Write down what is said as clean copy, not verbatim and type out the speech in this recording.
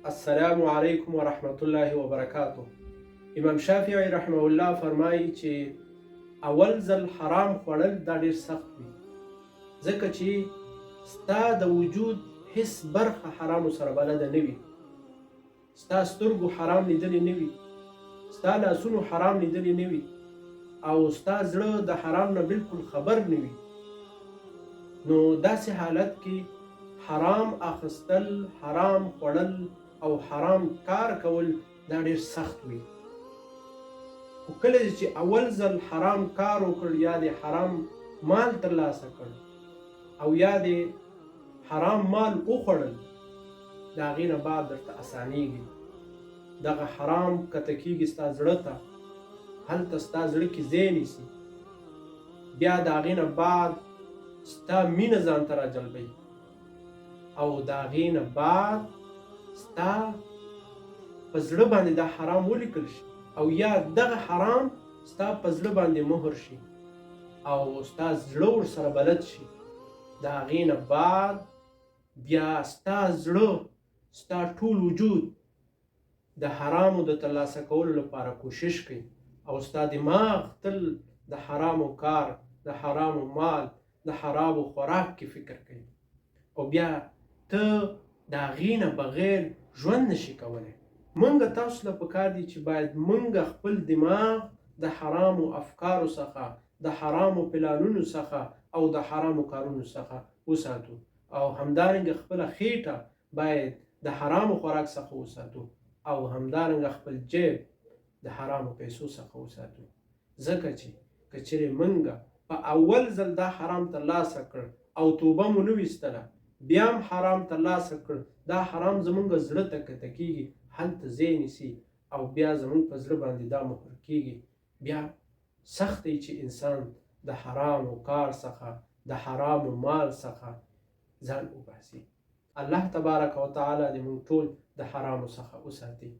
السلام علیکم ورحمت الله وبرکاته. امام شافعي رحمه الله فرمایي چې اول ځل حرام خوړل دا ډېر سخت وي، ځکه چې ستا د وجود هیڅ برخه حرامو سره بلده نه وي. ستا سترګو حرام لیدلی نه وي، ستا لاسونو حرام لیدلی نه وي، او ستا زړه د حرام نه بالکل خبر نه وي. نو داسې حالت کې حرام اخیستل، حرام خوړل او حرام کار کول دا ډېر سخت وي. خو کله چې اول ځل حرام کار وکړ، یا د حرام مال ترلاسه کړ او یا د حرام مال وخوړل، د هغې نه بعد درته اسانېږي. دغه حرام کته کېږي ستا زړه ته، هلته ستا زړه کې ځای نیسي. بیا د هغې نه بعد ستا مینه ځان ته راجلبوي، او د هغې نه بعد ستا په زړه باندې دا حرام ولیکل شي، او یا دغه حرام ستا په زړه باندې مهر شي او ستا زړه ورسره بلد شي. د هغې نه بعد بیا ستا زړه، ستا ټول وجود د حرامو د ترلاسه کولو لپاره کوشش کوي، او ستا دماغ تل د حرامو کار، د حرامو مال، د حرامو خوراک کې فکر کوي، او بیا ته د هغې نه بغیر ژوند نشي کولی. موږ تاسو له پکار دي چې باید موږ خپل دماغ د حرامو افکارو څخه، د حرامو پلانونو څخه او د حرامو کارونو څخه وساتو، او همدارنګه خپله خېټه باید د حرامو خوراک څخه وساتو، او همدارنګه خپل جیب د حرامو پیسو څخه وساتو. ځکه چې که چېرې موږ په اول ځل دا حرام ترلاسه کړ او توبه مو نه ویستله، بیا هم حرام ترلاسه کړ، دا حرام زموږ زړه ته کته کېږي، هلته ځای نیسي، او بیا زموږ په زړه باندې دا مهر کېږي. بیا سخت دی چې انسان د حرامو کار څخه، د حرامو مال څخه ځان وباسي. الله تبارک وتعالی دې موږ ټول د حرامو څخه وساتي.